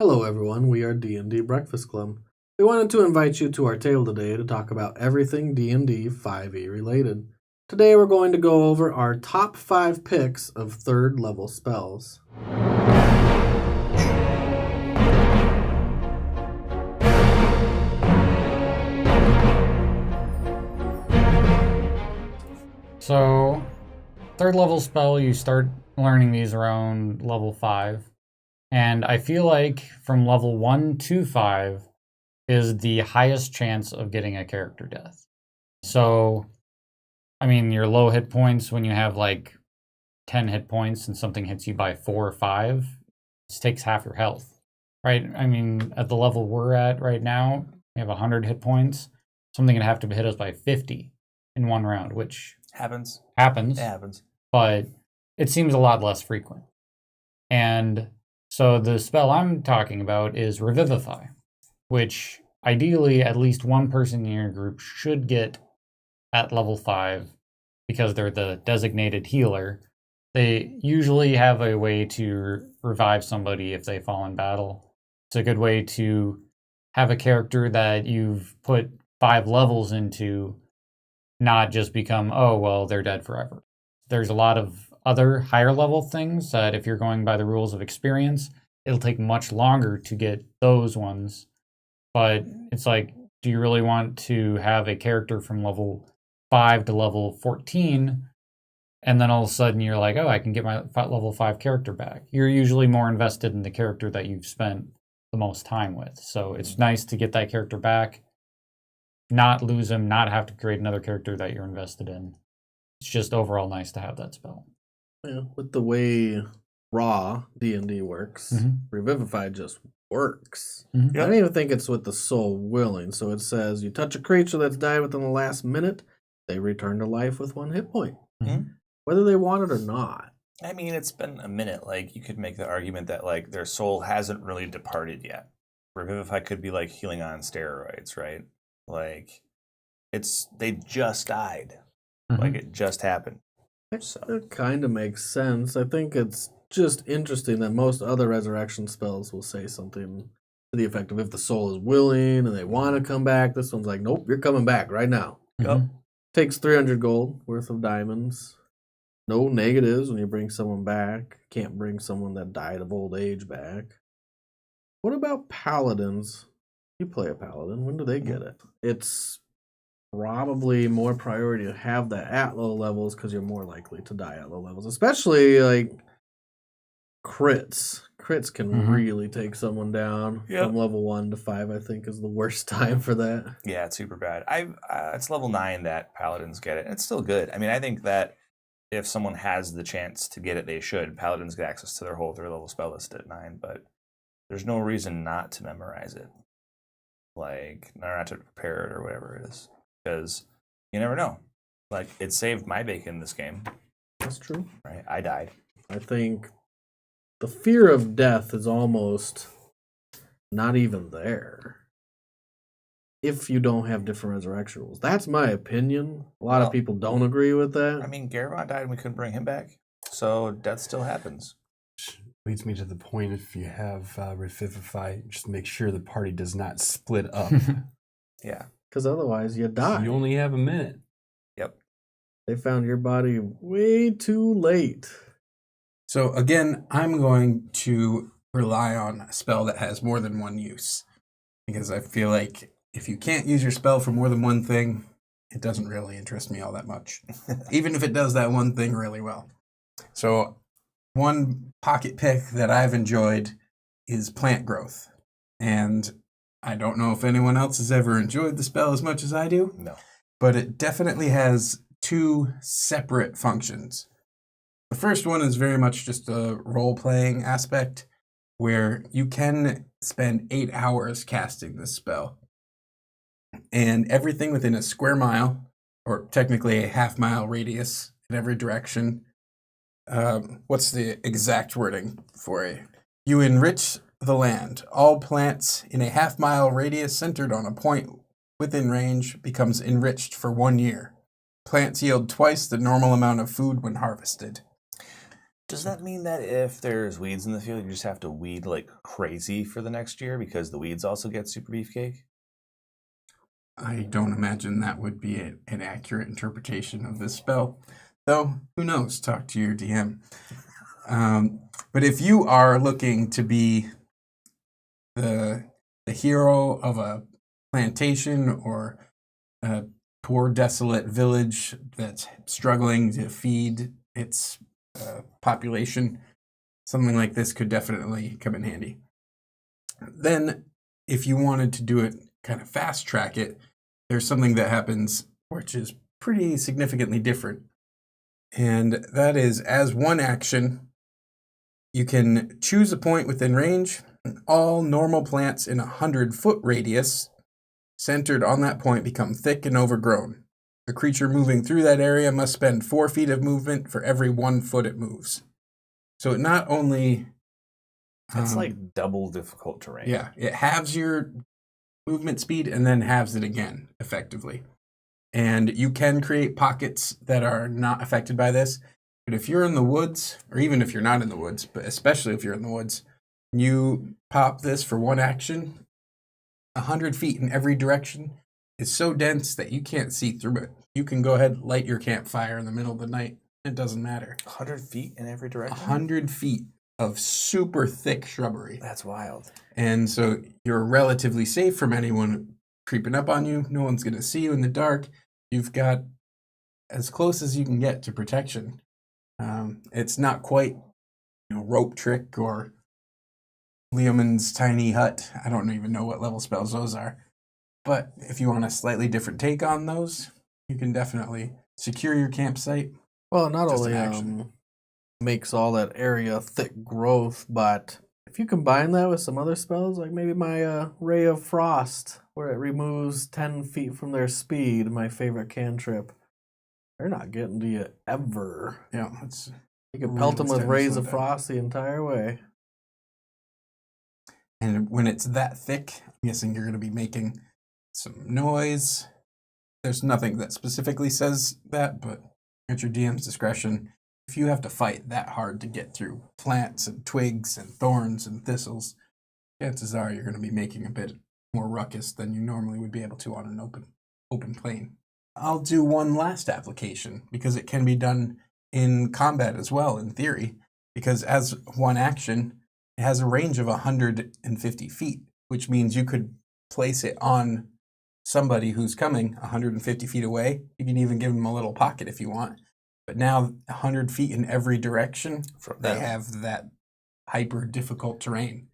Hello everyone, we are D&D Breakfast Club. We wanted to invite you to our table today to talk about everything D&D 5e related. Today we're going to go over our top 5 picks of 3rd level spells. So, 3rd level spell, you start learning these around level 5. And I feel like from level 1 to 5 is the highest chance of getting a character death. So, I mean, your low hit points when you have like 10 hit points and something hits you by 4 or 5, this takes half your health, right? I mean, at the level we're at right now, we have 100 hit points. Something would have to hit us by 50 in one round, which happens. It happens. But it seems a lot less frequent. And so the spell I'm talking about is Revivify, which ideally at least one person in your group should get at level 5 because they're the designated healer. They usually have a way to revive somebody if they fall in battle. It's a good way to have a character that you've put 5 levels into not just become, oh, well, they're dead forever. There's a lot of other higher level things that if you're going by the rules of experience, it'll take much longer to get those ones. But it's like, do you really want to have a character from level 5 to level 14, and then all of a sudden you're like, oh, I can get my level 5 character back? You're usually more invested in the character that you've spent the most time with. So it's nice to get that character back, not lose him, not have to create another character that you're invested in. It's just overall nice to have that spell. Yeah, with the way raw D&D works, Revivify just works. I don't even think it's with the soul willing. So it says you touch a creature that's died within the last minute, they return to life with 1 hit point. Whether they want it or not. I mean, it's been a minute. Like, you could make the argument that, like, their soul hasn't really departed yet. Revivify could be like healing on steroids, right? Like, they just died. Like, it just happened. So It kind of makes sense. I think it's just interesting that most other resurrection spells will say something to the effect of if the soul is willing and they want to come back. This one's like, nope, you're coming back right now. Takes 300 gold worth of diamonds. No negatives when you bring someone back. Can't bring someone that died of old age back. What about paladins? You play a paladin. When do they get it? It's probably more priority to have that at low levels because you're more likely to die at low levels, especially like crits. Crits can really take someone down from level 1 to 5. I think is the worst time for that. Yeah, it's super bad. It's level 9 that paladins get it, and it's still good. I mean, I think that if someone has the chance to get it, they should. Paladins get access to their whole 3rd level spell list at 9, but there's no reason not to memorize it. Like, not to prepare it or whatever it is. Because you never know. Like, it saved my bacon in this game. That's true. Right? I died. I think the fear of death is almost not even there if you don't have different resurrection rules. That's my opinion. A lot of people don't agree with that. I mean, Garabon died and we couldn't bring him back. So death still happens. Leads me to the point, if you have Revivify, just make sure the party does not split up. Yeah. Because otherwise you die. So you only have a minute. Yep. They found your body way too late. So again, I'm going to rely on a spell that has more than one use. Because I feel like if you can't use your spell for more than one thing, it doesn't really interest me all that much. Even if it does that one thing really well. So one pocket pick that I've enjoyed is plant growth. And I don't know if anyone else has ever enjoyed the spell as much as I do. No. But it definitely has 2 separate functions. The first one is very much just a role-playing aspect where you can spend 8 hours casting this spell. And everything within a square mile, or technically a half-mile radius in every direction. What's the exact wording for it? You enrich the land. All plants in a half-mile radius centered on a point within range becomes enriched for 1 year. Plants yield twice the normal amount of food when harvested. Does that mean that if there's weeds in the field, you just have to weed like crazy for the next year because the weeds also get super beefcake? I don't imagine that would be an accurate interpretation of this spell. Though, who knows? Talk to your DM. But if you are looking to be the hero of a plantation or a poor, desolate village that's struggling to feed its population, something like this could definitely come in handy. Then, if you wanted to do it, kind of fast track it, there's something that happens which is pretty significantly different. And that is, as one action, you can choose a point within range. All normal plants in a 100-foot radius centered on that point become thick and overgrown. A creature moving through that area must spend 4 feet of movement for every 1 foot it moves. So it not only... It's like double difficult terrain. Yeah, it halves your movement speed and then halves it again, effectively. And you can create pockets that are not affected by this. But if you're in the woods, or even if you're not in the woods, but especially if you're in the woods, you pop this for one action, 100 feet in every direction is so dense that you can't see through it. You can go ahead and light your campfire in the middle of the night. It doesn't matter. 100 feet in every direction? 100 feet of super thick shrubbery. That's wild. And so you're relatively safe from anyone creeping up on you. No one's going to see you in the dark. You've got as close as you can get to protection. It's not quite, rope trick or Leomund's tiny hut. I don't even know what level spells those are. But if you want a slightly different take on those, you can definitely secure your campsite. Well, it not Just an only action. makes all that area thick growth, but if you combine that with some other spells, like maybe my Ray of Frost, where it removes 10 feet from their speed, my favorite cantrip, they're not getting to you ever. Yeah, it's You can pelt them with Really rays slow of down. frost the entire way. And when it's that thick, I'm guessing you're going to be making some noise. There's nothing that specifically says that, but at your DM's discretion, if you have to fight that hard to get through plants and twigs and thorns and thistles, chances are you're going to be making a bit more ruckus than you normally would be able to on an open plain. I'll do one last application because it can be done in combat as well, in theory, because as one action, it has a range of 150 feet, which means you could place it on somebody who's coming 150 feet away. You can even give them a little pocket if you want. But now 100 feet in every direction, they have that hyper difficult terrain.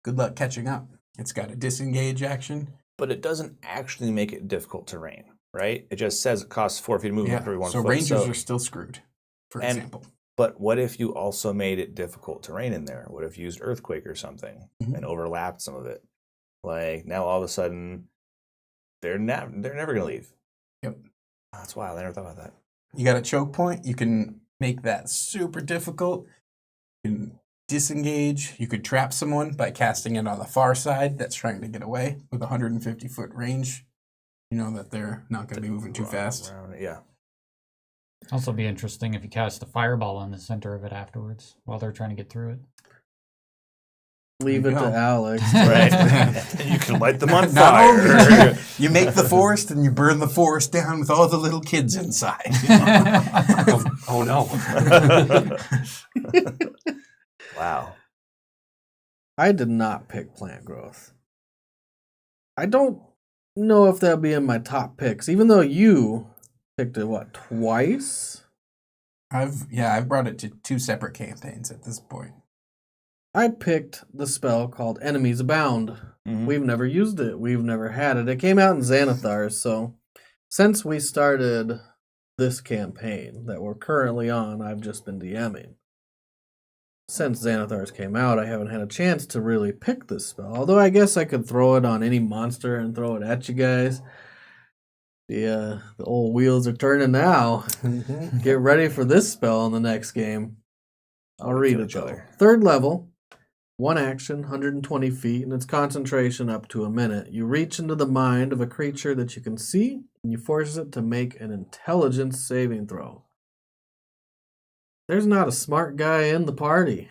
Good luck catching up. It's got a disengage action. But it doesn't actually make it difficult terrain, right? It just says it costs 4 feet of movement for every 1 so foot. rangers are still screwed, for example. But what if you also made it difficult terrain in there? What if you used earthquake or something and overlapped some of it? Like now all of a sudden they're never going to leave. Yep. That's wild. I never thought about that. You got a choke point. You can make that super difficult. You can disengage. You could trap someone by casting it on the far side that's trying to get away with 150-foot range. You know that they're not going to be moving too fast. Yeah. Also be interesting if you cast a fireball in the center of it afterwards while they're trying to get through it. Leave There it you to go. Alex. Right. You can light them on Not fire. only- you make the forest and you burn the forest down with all the little kids inside. Oh no. Wow. I did not pick plant growth. I don't know if that'll be in my top picks, even though you picked it, twice? I've brought it to 2 separate campaigns at this point. I picked the spell called Enemies Abound. Mhm. We've never used it. We've never had it. It came out in Xanathar, so since we started this campaign that we're currently on, I've just been DMing. Since Xanathar's came out, I haven't had a chance to really pick this spell. Although I guess I could throw it on any monster and throw it at you guys. The old wheels are turning now. Get ready for this spell in the next game. I'll read it though. 3rd level, 1 action, 120 feet, and its concentration up to a minute. You reach into the mind of a creature that you can see, and you force it to make an intelligence saving throw. There's not a smart guy in the party.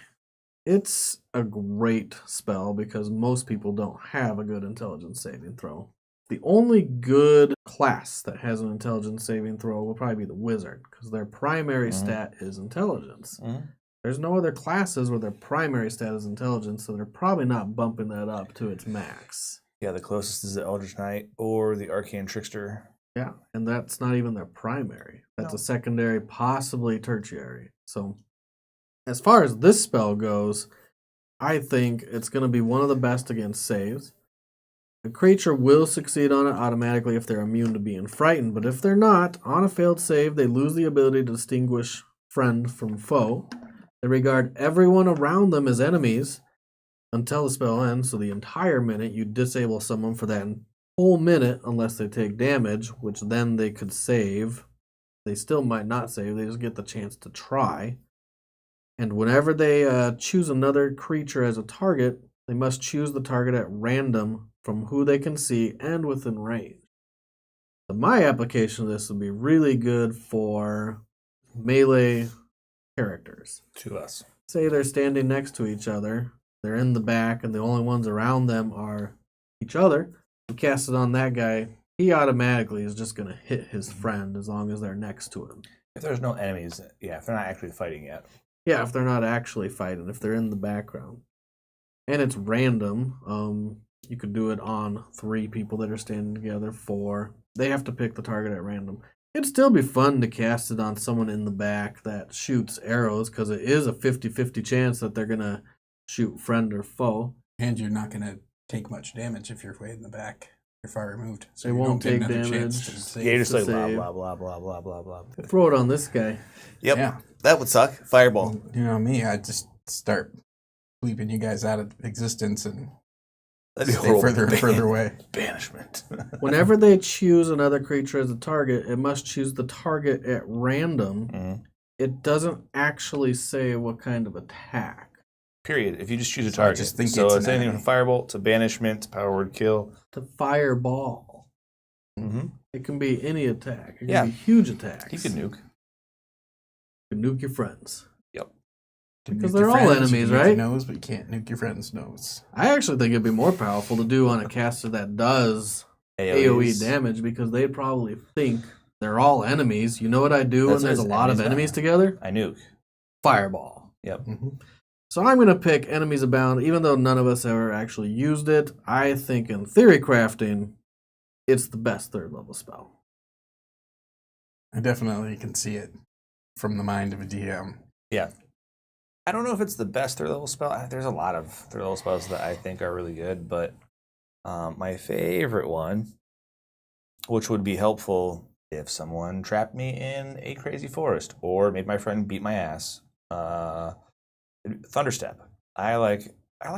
It's a great spell because most people don't have a good intelligence saving throw. The only good class that has an intelligence saving throw will probably be the wizard because their primary stat is intelligence. There's no other classes where their primary stat is intelligence, so they're probably not bumping that up to its max. Yeah, the closest is the Eldritch Knight or the Arcane Trickster. Yeah, and that's not even their primary. That's a secondary, possibly tertiary. So, as far as this spell goes, I think it's going to be one of the best against saves. The creature will succeed on it automatically if they're immune to being frightened, but if they're not, on a failed save, they lose the ability to distinguish friend from foe. They regard everyone around them as enemies until the spell ends, so the entire minute you disable someone for that whole minute unless they take damage, which then they could save. They still might not save, they just get the chance to try. And whenever they choose another creature as a target, they must choose the target at random from who they can see and within range. So my application of this would be really good for melee characters. To us. Say they're standing next to each other, they're in the back, and the only ones around them are each other. You cast it on that guy, he automatically is just going to hit his friend as long as they're next to him. If there's no enemies, if they're not actually fighting yet. Yeah, if they're not actually fighting, if they're in the background. And it's random. You could do it on 3 people that are standing together, 4. They have to pick the target at random. It'd still be fun to cast it on someone in the back that shoots arrows, because it is a 50-50 chance that they're going to shoot friend or foe. And you're not going to take much damage if you're way in the back. You're far removed. So They you won't don't get take another chance damage. to save. Yeah, you're just to like blah, save. blah, blah, blah, blah, blah, blah. Throw it on this guy. Yep. Yeah. That would suck. Fireball. You know me, I'd just start bleeping you guys out of existence and That'd be stay horrible. further and further away. Banishment. Whenever they choose another creature as a target, it must choose the target at random. It doesn't actually say what kind of attack. Period. If you just choose a So I target. just think so it's it's an anything enemy. from Firebolt to Banishment to Power Word Kill. To fireball. Mm-hmm. It can be any attack. It can Yeah. be huge attacks. You can nuke. You can nuke your friends. To Because nuke your they're all friends, you enemies, can nuke right? your nose, but you can't nuke your friend's nose. I actually think it'd be more powerful to do on a caster that does AoE damage, because they probably think they're all enemies. You know what I do That's when there's a what lot of enemies enemies are. together? I nuke. Fireball. Yep. So I'm going to pick Enemies Abound, even though none of us ever actually used it. I think in theory crafting, it's the best 3rd level spell. I definitely can see it from the mind of a DM. Yeah. I don't know if it's the best 3rd level spell. There's a lot of 3rd level spells that I think are really good, but my favorite one, which would be helpful if someone trapped me in a crazy forest or made my friend beat my ass, Thunderstep. I like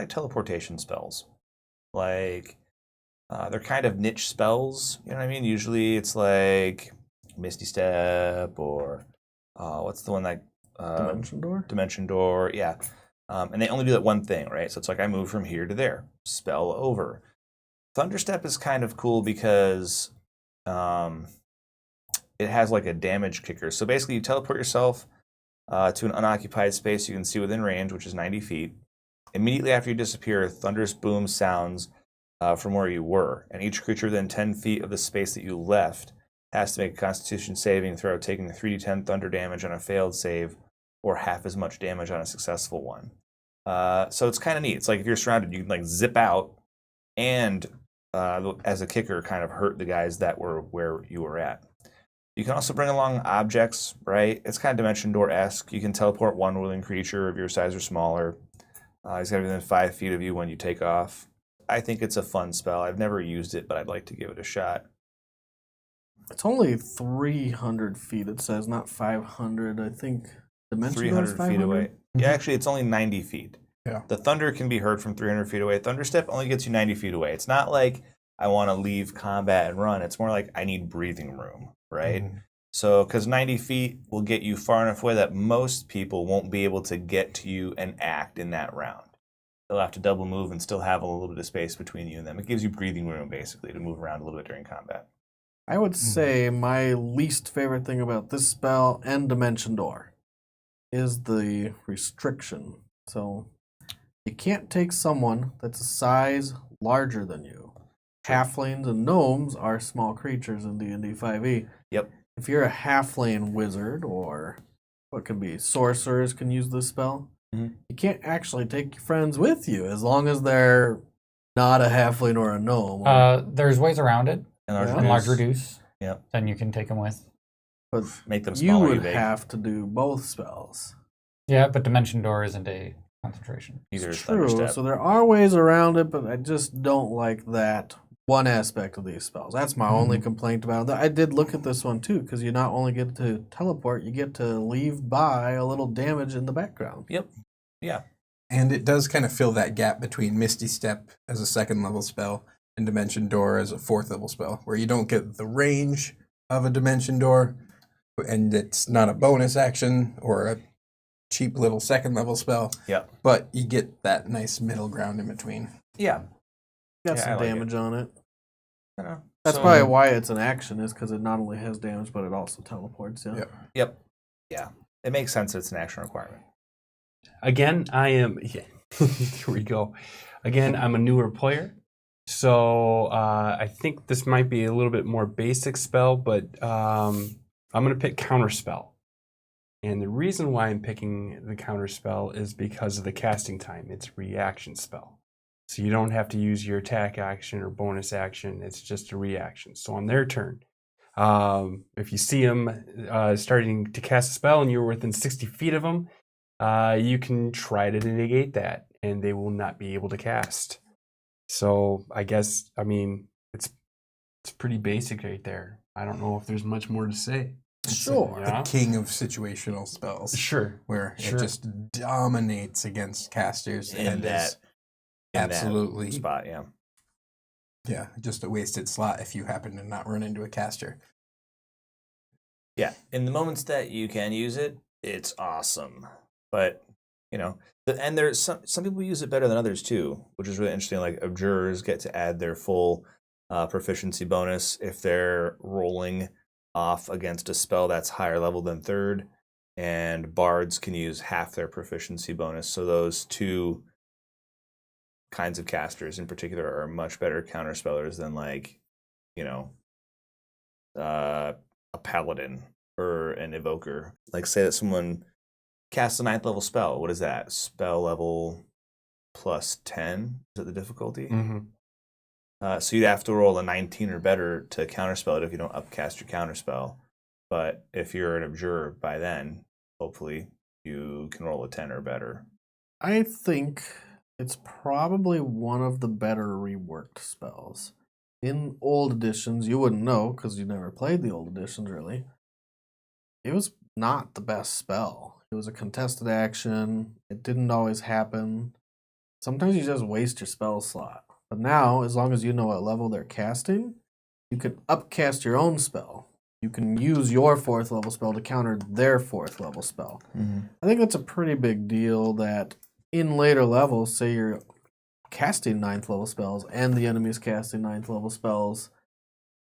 teleportation spells. Like they're kind of niche spells, you know what I mean? Usually it's like Misty Step or what's the one that Dimension Door? Dimension Door, yeah. And they only do that one thing, right? So it's like I move from here to there. Spell over. Thunderstep is kind of cool because it has like a damage kicker. So basically you teleport yourself to an unoccupied space you can see within range, which is 90 feet. Immediately after you disappear, a thunderous boom sounds from where you were, and each creature within 10 feet of the space that you left has to make a Constitution saving throw, taking 3d10 thunder damage on a failed save, or half as much damage on a successful one. So it's kind of neat. It's like if you're surrounded, you can like zip out, and as a kicker, kind of hurt the guys that were where you were at. You can also bring along objects, right? It's kind of Dimension Door-esque. You can teleport one willing creature of your size or smaller. He's got to be within 5 feet of you when you take off. I think it's a fun spell. I've never used it, but I'd like to give it a shot. It's only 300 feet, it says, not 500. I think Dimension Door is 300 feet 500? away. Yeah, actually, it's only 90 feet. Yeah. The thunder can be heard from 300 feet away. Thunderstep only gets you 90 feet away. It's not like I want to leave combat and run. It's more like I need breathing room, right? So, because 90 feet will get you far enough away that most people won't be able to get to you and act in that round. They'll have to double move and still have a little bit of space between you and them. It gives you breathing room, basically, to move around a little bit during combat. I would say my least favorite thing about this spell and Dimension Door is the restriction. So you can't take someone that's a size larger than you. Halflings and gnomes are small creatures in D&D 5e. Yep. If you're a halfling wizard or what could be sorcerers can use this spell, you can't actually take your friends with you as long as they're not a halfling or a gnome. There's ways around it. And Large reduce. Yep. Then you can take them with. But Make them you smaller. would have to do both spells. Yeah, but Dimension Door isn't a concentration. Either It's is true. Thunderstep. So there are ways around it, but I just don't like that one aspect of these spells. That's my only complaint about it. I did look at this one too, because you not only get to teleport, you get to leave by a little damage in the background. Yep. Yeah. And it does kind of fill that gap between Misty Step as a 2nd level spell and Dimension Door as a 4th level spell, where you don't get the range of a Dimension Door, and it's not a bonus action or a cheap little 2nd level spell. Yep. But you get that nice middle ground in between. Yeah. Got Yeah, I some like it. damage on it. I know. That's So- probably why it's an action, is because it not only has damage, but it also teleports. Yeah. Yep. Yep. Yeah. It makes sense. It's an action requirement. Again, I am. Yeah, here we go. Again, I'm a newer player, so I think this might be a little bit more basic spell, but I'm going to pick Counterspell. And the reason why I'm picking the Counterspell is because of the casting time. It's a reaction spell. So you don't have to use your attack action or bonus action. It's just a reaction. So on their turn, if you see them starting to cast a spell and you're within 60 feet of them, you can try to negate that, and they will not be able to cast. So I guess, I mean, it's pretty basic right there. I don't know if there's much more to say. Sure. Yeah. The king of situational spells. Sure. Where Sure. it just dominates against casters. In that absolutely spot, yeah. Yeah, just a wasted slot if you happen to not run into a caster. Yeah. In the moments that you can use it, it's awesome. But, you know, and there's some people use it better than others too, which is really interesting. Like abjurers get to add their full proficiency bonus if they're rolling off against a spell that's higher level than 3rd, and bards can use half their proficiency bonus. So those two kinds of casters in particular are much better counterspellers than, like, you know, a paladin or an evoker. Like, say that someone casts a 9th level spell. What is that? Spell level plus 10? Is it the difficulty? Mm-hmm. So you'd have to roll a 19 or better to counterspell it if you don't upcast your counterspell. But if you're an abjurer by then, hopefully you can roll a 10 or better. I think it's probably one of the better reworked spells. In old editions, you wouldn't know because you never played the old editions, really. It was not the best spell. It was a contested action. It didn't always happen. Sometimes you just waste your spell slot. But now, as long as you know what level they're casting, you can upcast your own spell. You can use your 4th level spell to counter their 4th level spell. I think that's a pretty big deal that in later levels, say you're casting 9th level spells and the enemy's casting 9th level spells,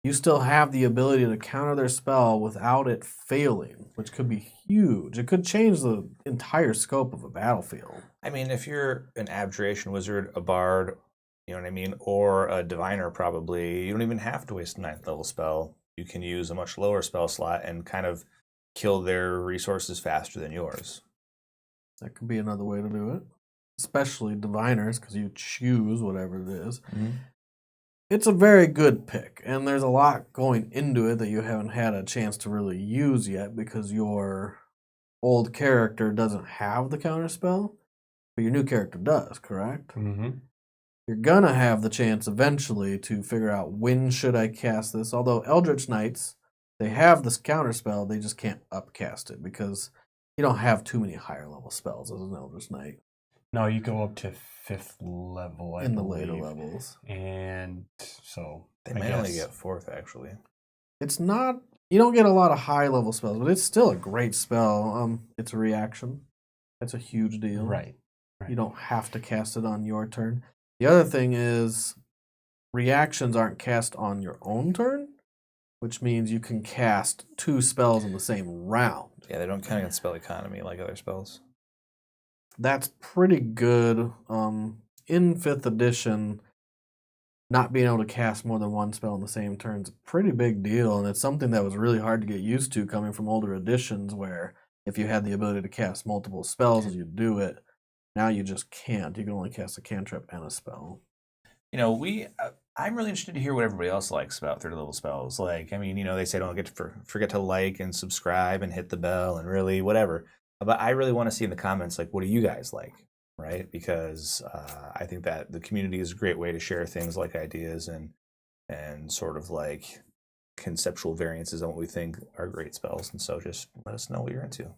you still have the ability to counter their spell without it failing, which could be huge. It could change the entire scope of a battlefield. I mean, if you're an abjuration wizard, a bard, you know what I mean, or a diviner, probably, you don't even have to waste a 9th level spell. You can use a much lower spell slot and kind of kill their resources faster than yours. That could be another way to do it, especially diviners, because you choose whatever it is. It's a very good pick, and there's a lot going into it that you haven't had a chance to really use yet because your old character doesn't have the counterspell, but your new character does, correct? Mm-hmm. You're gonna have the chance eventually to figure out when should I cast this. Although Eldritch Knights, they have this counterspell, they just can't upcast it because you don't have too many higher level spells as an Eldritch Knight No, you go up to 5th level in the later levels. And so They I might only guess- get 4th, actually. It's not, you don't get a lot of high level spells, but it's still a great spell. It's a reaction. That's a huge deal. Right. You don't have to cast it on your turn. The other thing is reactions aren't cast on your own turn. which means you can cast 2 spells in the same round. Yeah, they don't count against spell economy like other spells. That's pretty good. In 5th edition, not being able to cast more than 1 spell in the same turn is a pretty big deal, and it's something that was really hard to get used to coming from older editions where if you had the ability to cast multiple spells as you do it, now you just can't. You can only cast a cantrip and a spell. You know, I'm really interested to hear what everybody else likes about 3rd level spells. Like, I mean, you know, they say don't forget to like and subscribe and hit the bell and really whatever. But I really want to see in the comments, like, what do you guys like, right? Because I think that the community is a great way to share things like ideas and sort of like conceptual variances on what we think are great spells. And so just let us know what you're into.